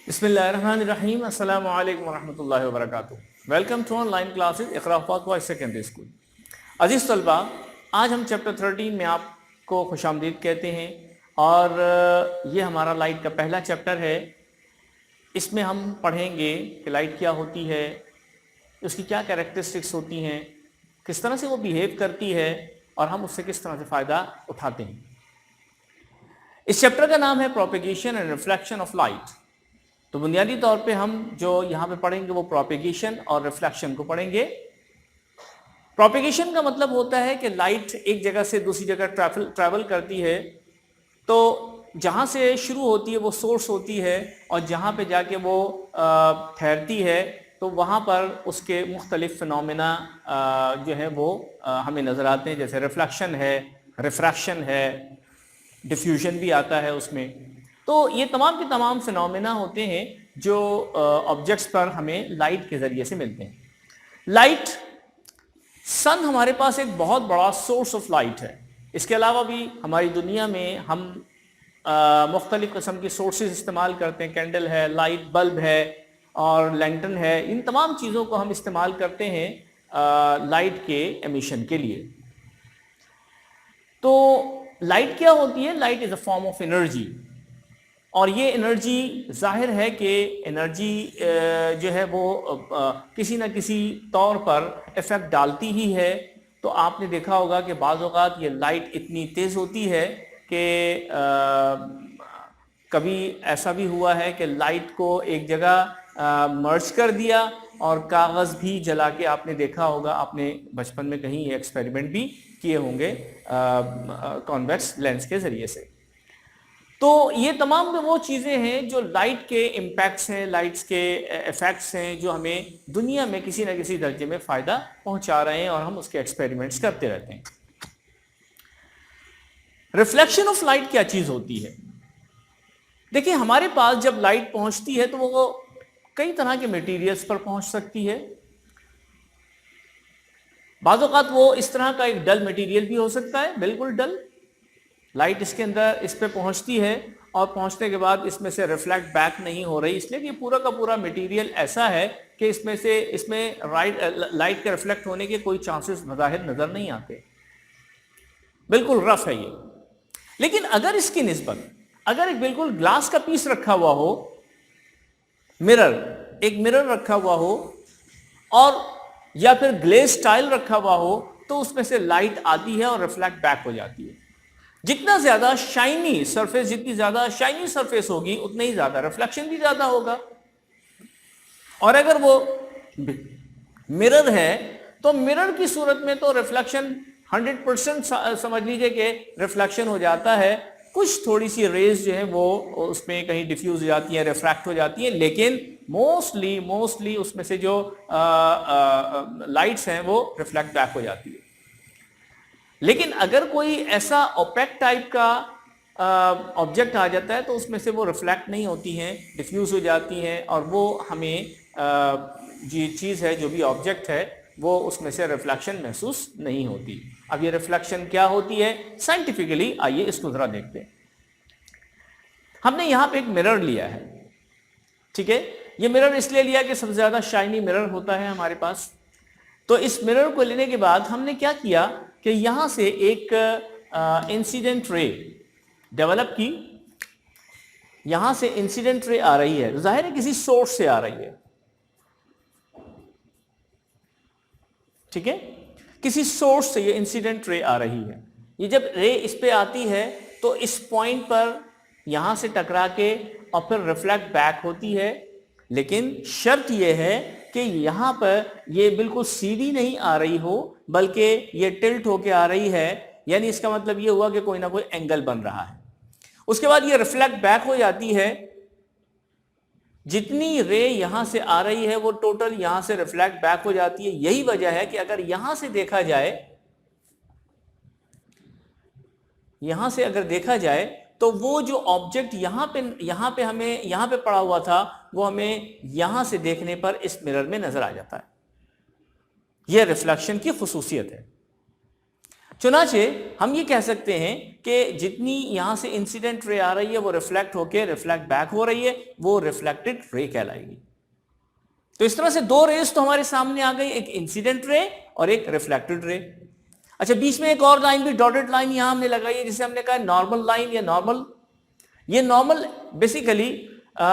बिस्मिल्लाहिर्रहमानिर्रहीम अस्सलामु अलैकुम वरहमतुल्लाहि वबरकातुहू। Welcome to online classes Iqra पाक बॉयज़ सेकेंडरी स्कूल। अजीज़ तलबा, आज हम चैप्टर 13 में आपको खुशामदीद कहते हैं और ये हमारा लाइट का पहला चैप्टर है। इसमें हम पढ़ेंगे कि लाइट क्या होती है, उसकी क्या कैरेक्टरिस्टिक्स होती हैं, किस तरह से वो बिहेव करती है और हम उससे किस तरह से फ़ायदा उठाते हैं। इस चैप्टर का नाम है propagation and reflection of light. तो बुनियादी तौर पे हम जो यहाँ पे पढ़ेंगे वो प्रोपेगेशन और रिफ्लेक्शन को पढ़ेंगे। प्रोपेगेशन का मतलब होता है कि लाइट एक जगह से दूसरी जगह ट्रैवल करती है। तो जहाँ से शुरू होती है वो सोर्स होती है और जहाँ पे जाके वो ठहरती है तो वहाँ पर उसके मुख्तलिफ फिनोमेना जो है वो हमें नज़र आते हैं, जैसे रिफ्लेक्शन है, रिफ्रैक्शन है, डिफ्यूजन भी आता है उसमें। तो ये तमाम के तमाम फिनोमेना होते हैं जो ऑब्जेक्ट्स पर हमें लाइट के ज़रिए से मिलते हैं। लाइट, सन हमारे पास एक बहुत बड़ा सोर्स ऑफ लाइट है। इसके अलावा भी हमारी दुनिया में हम मुख्तलिफ़ किस्म की सोर्सेज इस्तेमाल करते हैं। कैंडल है, लाइट बल्ब है और लैंटर्न है। इन तमाम चीज़ों को हम इस्तेमाल करते हैं लाइट के एमिशन के लिए। तो लाइट क्या होती है? Light is a form of energy और ये एनर्जी जाहिर है कि एनर्जी जो है वो किसी न किसी तौर पर इफ़ेक्ट डालती ही है। तो आपने देखा होगा कि बाज़ औक़ात ये लाइट इतनी तेज़ होती है कि कभी ऐसा भी हुआ है कि लाइट को एक जगह मर्ज कर दिया और कागज़ भी जला के आपने देखा होगा। आपने बचपन में कहीं ये एक्सपेरिमेंट भी किए होंगे कॉन्वेक्स लेंस के ज़रिए से। तो ये तमाम वो चीज़ें हैं जो लाइट के इम्पैक्ट्स हैं, लाइट्स के इफ़ेक्ट्स हैं जो हमें दुनिया में किसी न किसी दर्जे में फ़ायदा पहुंचा रहे हैं और हम उसके एक्सपेरिमेंट्स करते रहते हैं। रिफ्लेक्शन ऑफ लाइट क्या चीज़ होती है? देखिए, हमारे पास जब लाइट पहुंचती है तो वो कई तरह के मटेरियल्स पर पहुंच सकती है। बाज़ औक़ात वो इस तरह का एक डल मटेरियल भी हो सकता है, बिल्कुल डल। लाइट इसके अंदर इस पे पहुंचती है और पहुंचने के बाद इसमें से रिफ्लेक्ट बैक नहीं हो रही, इसलिए कि पूरा का पूरा मटेरियल ऐसा है कि इसमें लाइट के रिफ्लेक्ट होने के कोई चांसेस ज़ाहिर नज़र नहीं आते, बिल्कुल रफ है ये। लेकिन अगर इसकी निस्बत अगर एक बिल्कुल ग्लास का पीस रखा हुआ हो, एक मिरर रखा हुआ हो और या फिर ग्लेज टाइल रखा हुआ हो, तो उसमें से लाइट आती है और रिफ्लेक्ट बैक हो जाती है। जितना ज्यादा शाइनी सरफेस जितनी ज्यादा शाइनी सरफेस होगी उतना ही ज्यादा रिफ्लेक्शन भी ज्यादा होगा। और अगर वो मिरर है तो मिरर की सूरत में तो रिफ्लेक्शन 100% समझ लीजिए कि रिफ्लेक्शन हो जाता है। कुछ थोड़ी सी रेज जो है वो उसमें कहीं डिफ्यूज हो जाती है, रिफ्रैक्ट हो जाती है, लेकिन मोस्टली उसमें से जो लाइट्स हैं वो रिफ्लेक्ट बैक हो जाती है। लेकिन अगर कोई ऐसा ओपेक टाइप का ऑब्जेक्ट आ जाता है तो उसमें से वो रिफ्लेक्ट नहीं होती हैं, डिफ्यूज हो जाती हैं और वो हमें जो चीज़ है, जो भी ऑब्जेक्ट है, वो उसमें से रिफ्लेक्शन महसूस नहीं होती। अब ये रिफ्लेक्शन क्या होती है साइंटिफिकली, आइए इसको ज़रा देखते हैं। हमने यहाँ पे एक मिरर लिया है, ठीक है। ये मिरर इसलिए लिया कि सबसे ज़्यादा शाइनी मिरर होता है हमारे पास। तो इस मिरर को लेने के बाद हमने क्या किया कि यहाँ से एक इंसिडेंट रे डेवलप की। यहाँ से इंसिडेंट रे आ रही है, जाहिर है किसी सोर्स से आ रही है, ठीक है। किसी सोर्स से ये इंसिडेंट रे आ रही है। ये जब रे इस पे आती है तो इस पॉइंट पर यहाँ से टकरा के और फिर रिफ्लेक्ट बैक होती है। लेकिन शर्त यह है कि यहाँ पर ये बिल्कुल सीधी नहीं आ रही हो, बल्कि ये टिल्ट होके आ रही है, यानी इसका मतलब ये हुआ कि कोई ना कोई एंगल बन रहा है। उसके बाद ये रिफ्लेक्ट बैक हो जाती है। जितनी रे यहां से आ रही है वो टोटल यहां से रिफ्लेक्ट बैक हो जाती है। यही वजह है कि अगर यहां से देखा जाए तो वो जो ऑब्जेक्ट यहां पे हमें यहां पे पड़ा हुआ था वो हमें यहां से देखने पर इस मिरर में नजर आ जाता है। यह रिफ्लेक्शन की खुसूसियत है। चुनाचे हम ये कह सकते हैं कि जितनी यहां से इंसिडेंट रे आ रही है वो रिफ्लेक्ट होके रिफ्लेक्ट बैक हो रही है, वो रिफ्लेक्टेड रे कहलाएगी। तो इस तरह से दो रेस तो हमारे सामने आ गई, एक इंसिडेंट रे और एक रिफ्लेक्टेड रे। अच्छा, बीच में एक और लाइन भी डॉटेड लाइन यहां हमने लगाई है, जिसे हमने कहा नॉर्मल लाइन या नॉर्मल। ये नॉर्मल बेसिकली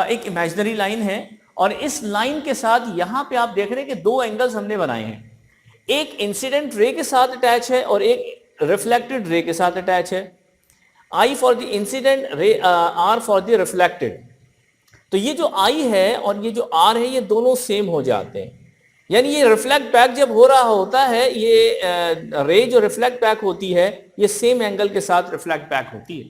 एक इमेजिनरी लाइन है, और इस लाइन के साथ यहां पे आप देख रहे हैं कि दो एंगल्स हमने बनाए हैं, एक इंसिडेंट रे के साथ अटैच है और एक रिफ्लेक्टेड रे के साथ अटैच है। I for the incident ray, R for the reflected. तो ये जो आई है और ये जो आर है ये दोनों सेम हो जाते हैं, यानी ये रिफ्लेक्ट बैक जब हो रहा होता है, ये रे जो रिफ्लेक्ट बैक होती है ये सेम एंगल के साथ रिफ्लेक्ट बैक होती है।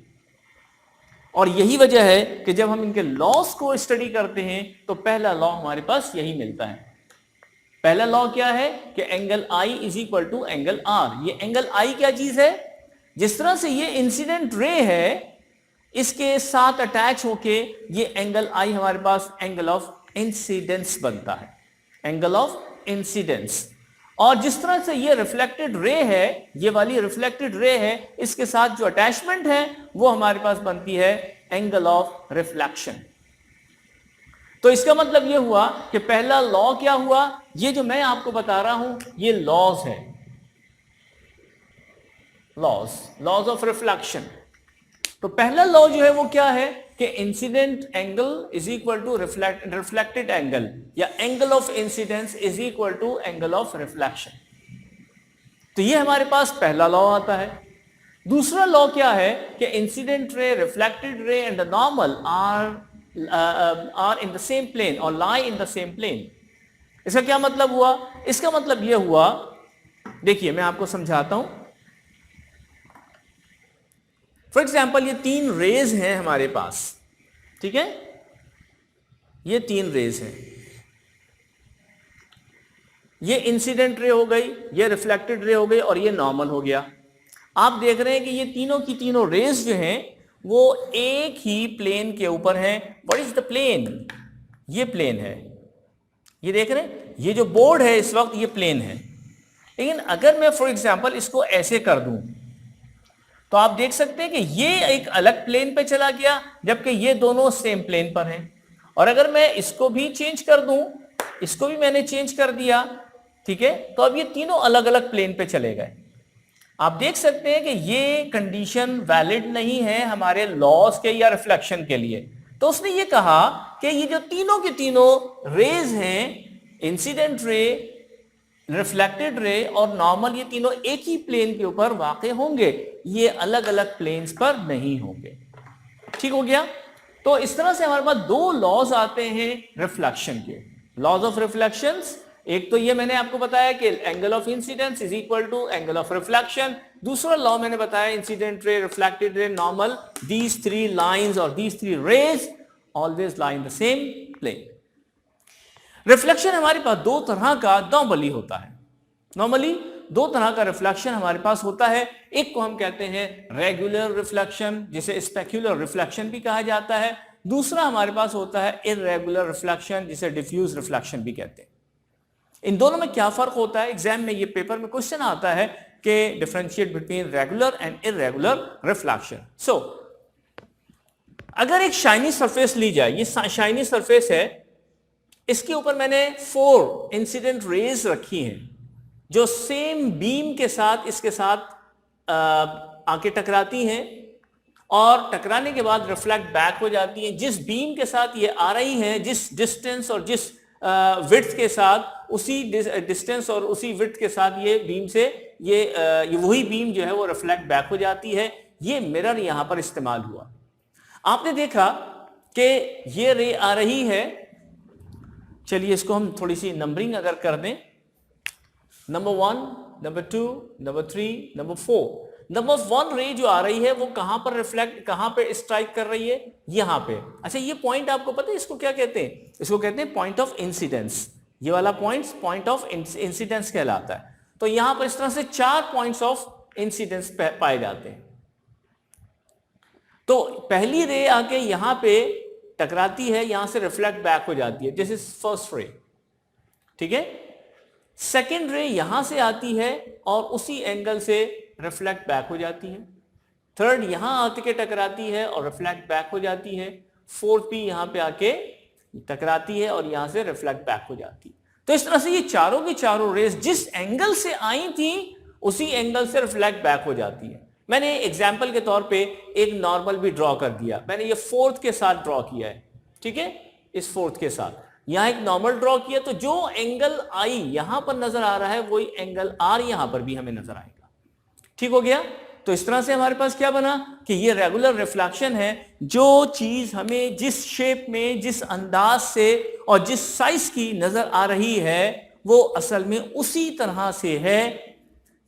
और यही वजह है कि जब हम इनके लॉस को स्टडी करते हैं तो पहला लॉ हमारे पास यही मिलता है। पहला लॉ क्या है कि angle I is equal to angle R. ये एंगल आई क्या चीज है? जिस तरह से ये इंसिडेंट रे है इसके साथ अटैच होके ये एंगल आई हमारे पास एंगल ऑफ इंसिडेंस बनता है, एंगल ऑफ इंसिडेंस। और जिस तरह से ये रिफ्लेक्टेड रे है, ये वाली रिफ्लेक्टेड रे है, इसके साथ जो अटैचमेंट है वो हमारे पास बनती है एंगल ऑफ रिफ्लेक्शन। तो इसका मतलब ये हुआ कि पहला लॉ क्या हुआ, ये जो मैं आपको बता रहा हूं ये लॉज है, लॉज ऑफ रिफ्लेक्शन। तो पहला लॉ जो है वो क्या है कि incident angle is equal to reflected angle, या angle of incidence is equal to angle of reflection. तो ये हमारे पास पहला लॉ आता है। दूसरा लॉ क्या है कि incident ray, reflected ray and the normal are in the same plane और lie in the same plane. इसका क्या मतलब हुआ? इसका मतलब यह हुआ, देखिए मैं आपको समझाता हूं। फॉर एग्जाम्पल ये तीन रेज हैं हमारे पास, ठीक है, ये तीन रेज हैं, ये इंसिडेंट रे हो गई, ये रिफ्लेक्टेड रे हो गई और ये नॉर्मल हो गया। आप देख रहे हैं कि ये तीनों की तीनों रेज जो हैं वो एक ही प्लेन के ऊपर हैं। What is the plane? ये प्लेन है, ये देख रहे हैं, ये जो बोर्ड है इस वक्त ये प्लेन है। लेकिन अगर मैं फॉर एग्जाम्पल इसको ऐसे कर दूं तो आप देख सकते हैं कि ये एक अलग प्लेन पे चला गया, जबकि ये दोनों सेम प्लेन पर हैं। और अगर मैं इसको भी चेंज कर दूं, इसको भी मैंने चेंज कर दिया, ठीक है, तो अब ये तीनों अलग अलग प्लेन पे चले गए। आप देख सकते हैं कि ये कंडीशन वैलिड नहीं है हमारे लॉस के या रिफ्लेक्शन के लिए। तो उसने ये कहा कि ये जो तीनों के तीनों रेज हैं, इंसिडेंट रे, रिफ्लेक्टेड रे और नॉर्मल, ये तीनों एक ही प्लेन के ऊपर वाक़े होंगे, ये अलग अलग प्लेन्स पर नहीं होंगे। ठीक हो गया? तो इस तरह से हमारे पास दो लॉज आते हैं रिफ्लेक्शन के, लॉज ऑफ रिफ्लेक्शंस। एक तो ये मैंने आपको बताया कि angle of incidence is equal to angle of reflection. दूसरा लॉ मैंने बताया incident ray, reflected ray, normal, these three lines और these three rays always lie in the same plane. Reflection हमारे पास दो तरह का नॉर्मली होता है। नॉर्मली दो तरह का रिफ्लेक्शन हमारे पास होता है। एक को हम कहते हैं रेगुलर रिफ्लेक्शन, जिसे स्पेक्युलर रिफ्लेक्शन भी कहा जाता है। दूसरा हमारे पास होता है इररेगुलर रिफ्लेक्शन, जिसे डिफ्यूज रिफ्लेक्शन भी कहते हैं। इन दोनों में क्या फर्क होता है? एग्जाम में ये पेपर में क्वेश्चन आता है कि differentiate between regular and irregular reflection. So अगर एक शाइनी सरफेस ली जाए, ये शाइनी सरफेस है, इसके ऊपर मैंने 4 इंसिडेंट रेज रखी हैं जो सेम बीम के साथ इसके साथ आके टकराती हैं और टकराने के बाद रिफ्लेक्ट बैक हो जाती हैं। जिस बीम के साथ ये आ रही हैं, जिस डिस्टेंस और जिस विड्थ के साथ, उसी डिस्टेंस और उसी विड्थ के साथ ये बीम से ये वही बीम जो है वो रिफ्लेक्ट बैक हो जाती है। ये मिरर यहां पर इस्तेमाल हुआ। आपने देखा कि ये रे आ रही है, चलिए इसको हम थोड़ी सी नंबरिंग अगर कर दें, number 1, number 2, number 3, number 4। Number 1 रे जो आ रही है वो कहां पर रिफ्लेक्ट, कहां पे स्ट्राइक कर रही है? यहां पे। अच्छा, ये पॉइंट आपको पता है इसको क्या कहते हैं? इसको कहते हैं पॉइंट ऑफ इंसिडेंस। ये वाला पॉइंट ऑफ इंसिडेंस कहलाता है। तो यहां पर इस तरह से 4 पॉइंट्स ऑफ इंसिडेंस पाए जाते हैं। तो पहली रे आके यहां पे टकराती है, यहां से रिफ्लेक्ट बैक हो जाती है, दिस इज फर्स्ट रे, ठीक है। सेकेंड रे यहां से आती है और उसी एंगल से रिफ्लेक्ट बैक हो जाती है, थर्ड यहां आके टकराती है और रिफ्लेक्ट बैक हो जाती है, फोर्थ भी यहां पे आके टकराती है और यहां से रिफ्लेक्ट बैक हो जाती है। तो इस तरह से ये चारों की चारों रेस जिस एंगल से आई थी उसी एंगल से रिफ्लेक्ट बैक हो जाती है। मैंने एग्जाम्पल के तौर पे एक नॉर्मल भी ड्रॉ कर दिया, मैंने ये फोर्थ के साथ ड्रॉ किया है, ठीक है, इस फोर्थ के साथ यहां एक नॉर्मल ड्रॉ किया, तो जो एंगल आई यहां पर नजर आ रहा है वही एंगल आर यहां पर भी हमें नजर आएगा। ठीक हो गया। तो इस तरह से हमारे पास क्या बना कि ये रेगुलर रिफ्लेक्शन है, जो चीज हमें जिस शेप में, जिस अंदाज से और जिस साइज की नजर आ रही है वो असल में उसी तरह से है।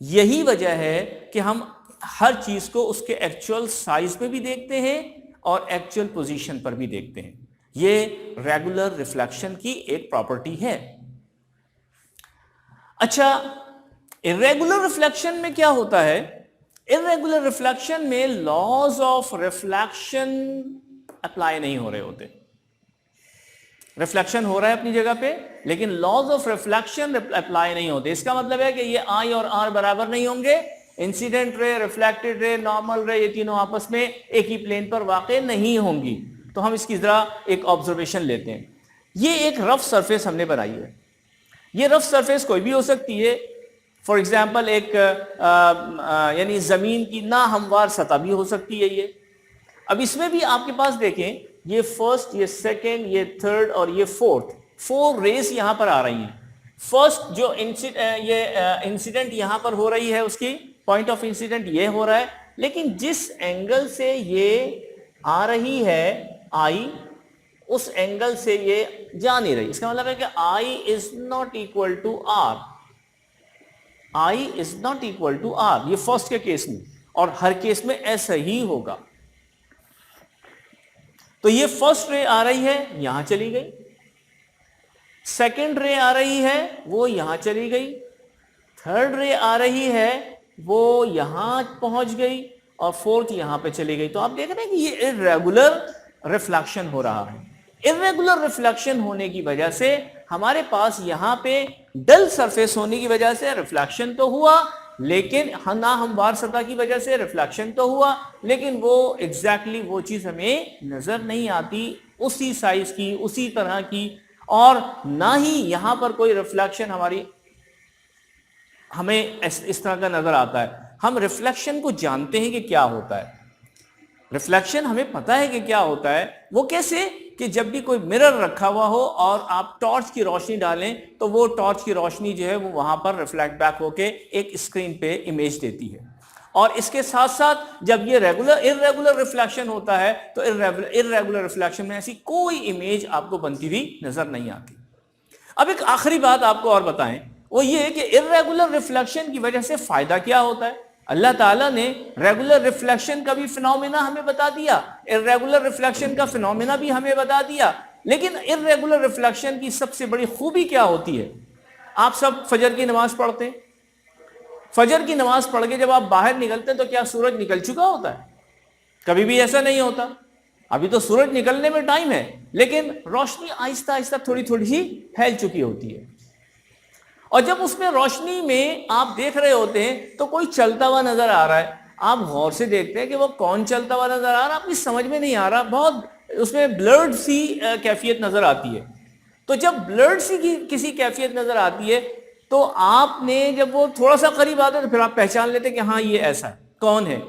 यही वजह है कि हम हर चीज को उसके एक्चुअल साइज में भी देखते हैं और एक्चुअल पोजीशन पर भी देखते हैं। ये रेगुलर रिफ्लेक्शन की एक प्रॉपर्टी है। अच्छा, इरेगुलर रिफ्लेक्शन में क्या होता है? इरेगुलर रिफ्लेक्शन में लॉज ऑफ रिफ्लेक्शन अप्लाई नहीं हो रहे होते। रिफ्लेक्शन हो रहा है अपनी जगह पे, लेकिन लॉज ऑफ रिफ्लेक्शन अप्लाई नहीं होते। इसका मतलब है कि ये आई और आर बराबर नहीं होंगे। Incident ray, reflected ray, normal रे, ये तीनों आपस में एक ही प्लेन पर वाक़ई नहीं होंगी। तो हम इसकी जरा एक ऑब्जर्वेशन लेते हैं। ये एक रफ सरफेस हमने बनाई है। ये रफ सरफेस कोई भी हो सकती है। फॉर एग्जाम्पल एक यानी जमीन की ना हमवार सतह भी हो सकती है ये। अब इसमें भी आपके पास देखें, ये फर्स्ट, ये सेकेंड, ये थर्ड और ये फोर्थ, 4 रेस यहां पर आ रही हैं। फर्स्ट जो इंसिडेंट यहां पर हो रही है, उसकी पॉइंट ऑफ इंसिडेंट ये हो रहा है, लेकिन जिस एंगल से ये आ रही है आई, उस एंगल से ये जा नहीं रही। इसका मतलब है कि I is not equal to R. I is not equal to R, ये फर्स्ट के केस में, और हर केस में ऐसा ही होगा। तो ये फर्स्ट रे आ रही है, यहां चली गई, सेकेंड रे आ रही है, वो यहां चली गई, थर्ड रे आ रही है, वो यहां पहुंच गई, और फोर्थ यहां पे चली गई। तो आप देख रहे हैं कि ये इर्रेगुलर रिफ्लेक्शन हो रहा है। इर्रेगुलर रिफ्लेक्शन होने की वजह से हमारे पास यहां पे डल सरफेस होने की वजह से रिफ्लेक्शन तो हुआ, लेकिन ना हमवार सतह की वजह से रिफ्लेक्शन तो हुआ, लेकिन वो एग्जैक्टली वो चीज हमें नजर नहीं आती, उसी साइज की, उसी तरह की, और ना ही यहां पर कोई रिफ्लेक्शन हमें इस तरह का नजर आता है। हम रिफ्लेक्शन को जानते हैं कि क्या होता है, रिफ्लेक्शन हमें पता है कि क्या होता है। वो कैसे? कि जब भी कोई मिरर रखा हुआ हो और आप टॉर्च की रोशनी डालें, तो वो टॉर्च की रोशनी जो है वो वहां पर रिफ्लेक्ट बैक होके एक स्क्रीन पे इमेज देती है। और इसके साथ साथ जब ये इर्रेगुलर रिफ्लेक्शन होता है, तो इर्रेगुलर रिफ्लेक्शन में ऐसी कोई इमेज आपको बनती हुई नजर नहीं आती। अब एक आखिरी बात आपको और बताएं, वो ये कि इर्रेगुलर रिफ्लेक्शन की वजह से फायदा क्या होता है। अल्लाह ताला ने रेगुलर रिफ्लेक्शन का भी फिनोमेना हमें बता दिया, इर्रेगुलर रिफ्लेक्शन का फिनोमेना भी हमें बता दिया, लेकिन इर्रेगुलर रिफ्लेक्शन की सबसे बड़ी खूबी क्या होती है? आप सब फजर की नमाज पढ़ते हैं, फजर की नमाज पढ़ के जब आप बाहर निकलते हैं तो क्या सूरज निकल चुका होता है? कभी भी ऐसा नहीं होता। अभी तो सूरज निकलने में टाइम है, लेकिन रोशनी आहिस्ता आहिस्ता थोड़ी थोड़ी सी फैल चुकी होती है। और जब उसमें रोशनी में आप देख रहे होते हैं तो कोई चलता हुआ नजर आ रहा है, आप गौर से देखते हैं कि वो कौन चलता हुआ नजर आ रहा है, आपकी समझ में नहीं आ रहा, बहुत उसमें ब्लर्ड सी कैफियत नजर आती है। तो जब ब्लर्ड सी किसी कैफियत नजर आती है, तो आपने जब वो थोड़ा सा करीब आता है तो फिर आप पहचान लेते हैं कि हाँ ये ऐसा है, कौन है।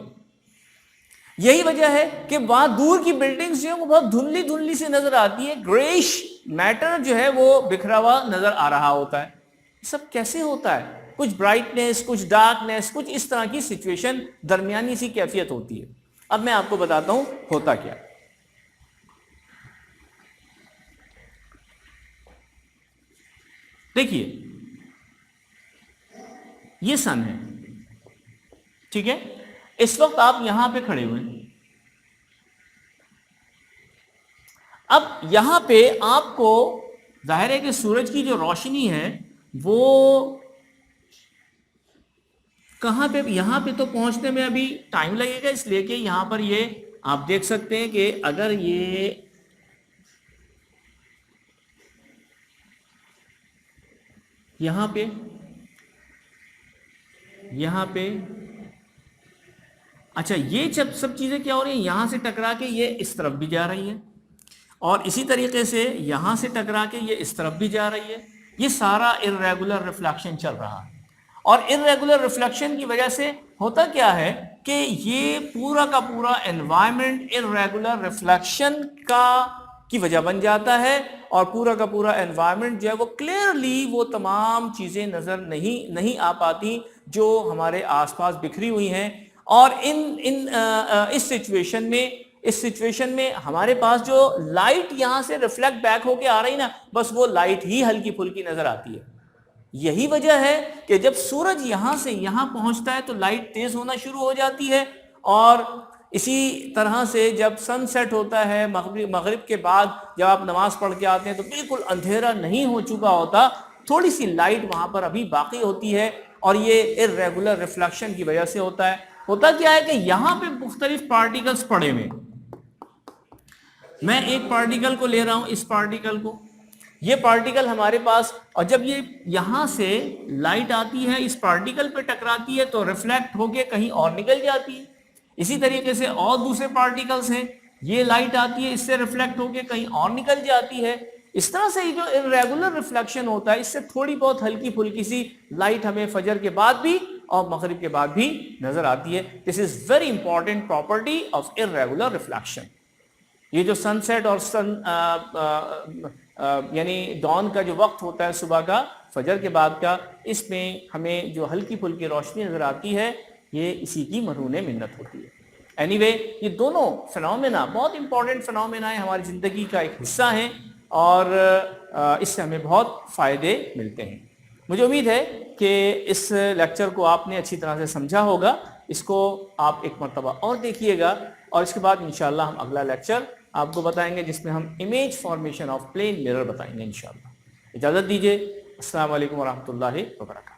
यही वजह है कि वहां दूर की बिल्डिंग्स जो है वो बहुत धुंधली धुंधली सी नजर आती है, ग्रेइश मैटर जो है वो बिखरा हुआ नजर आ रहा होता है। सब कैसे होता है? कुछ ब्राइटनेस, कुछ डार्कनेस, कुछ इस तरह की सिचुएशन, दरमियानी सी कैफियत होती है। अब मैं आपको बताता हूं होता क्या। देखिए, ये सन है, ठीक है, इस वक्त आप यहां पे खड़े हुए हैं। अब यहां पे आपको जाहिर है कि सूरज की जो रोशनी है वो कहां पे, यहां पे तो पहुंचने में अभी टाइम लगेगा, इसलिए कि यहां पर ये आप देख सकते हैं कि अगर ये यहां पे अच्छा, ये सब चीज़ें क्या हो रही है, यहाँ से टकरा के ये इस तरफ भी जा रही है और इसी तरीके से यहाँ से टकरा के ये इस तरफ भी जा रही है। ये सारा इर्रेगुलर रिफ्लेक्शन चल रहा है और इर्रेगुलर रिफ्लेक्शन की वजह से होता क्या है कि ये पूरा का पूरा एनवायरनमेंट इर्रेगुलर रिफ्लेक्शन का की वजह बन जाता है और पूरा का पूरा एनवायरनमेंट जो है वो क्लियरली वो तमाम चीज़ें नज़र नहीं आ पाती जो हमारे आसपास बिखरी हुई हैं। और इस सिचुएशन में हमारे पास जो लाइट यहां से रिफ्लेक्ट बैक होके आ रही ना, बस वो लाइट ही हल्की फुल्की नजर आती है। यही वजह है कि जब सूरज यहां से यहां पहुंचता है तो लाइट तेज होना शुरू हो जाती है और इसी तरह से जब सनसेट होता है मगरिब के बाद जब आप नमाज पढ़ के आते हैं तो बिल्कुल अंधेरा नहीं हो चुका होता, थोड़ी सी लाइट वहां पर अभी बाकी होती है और ये इर्रेगुलर रिफ्लेक्शन की वजह से होता है। होता क्या है कि यहां पे मुख्तलिफ पार्टिकल्स पड़े हुए, मैं एक पार्टिकल को ले रहा हूं, इस पार्टिकल को, ये पार्टिकल हमारे पास, और जब ये यहां से लाइट आती है इस पार्टिकल पे टकराती है तो रिफ्लेक्ट होके कहीं और निकल जाती है। इसी तरीके से और दूसरे पार्टिकल्स हैं, ये लाइट आती है इससे रिफ्लेक्ट होके कहीं और निकल जाती है। इस तरह से जो इर्रेगुलर रिफ्लेक्शन होता है इससे थोड़ी बहुत हल्की फुल्की सी लाइट हमें फजर के बाद भी और मगरिब के बाद भी नजर आती है। This is very important property of irregular reflection. ये जो सनसेट और यानी डॉन का जो वक्त होता है सुबह का, फजर के बाद का, इसमें हमें जो हल्की फुल्की रोशनी नजर आती है ये इसी की मरहून मिन्नत होती है। एनीवे, ये दोनों फिनोमेना बहुत इंपॉर्टेंट फिनोमेना है, हमारी ज़िंदगी का एक हिस्सा है और इससे हमें बहुत फ़ायदे मिलते हैं। मुझे उम्मीद है कि इस लेक्चर को आपने अच्छी तरह से समझा होगा। इसको आप एक मरतबा और देखिएगा और इसके बाद इंशाअल्लाह हम अगला लेक्चर आपको बताएंगे जिसमें हम image formation of plane mirror बताएंगे इंशाअल्लाह। इजाज़त दीजिए। अस्सलाम वालेकुम वरहमतुल्लाहि वबरकातुहू।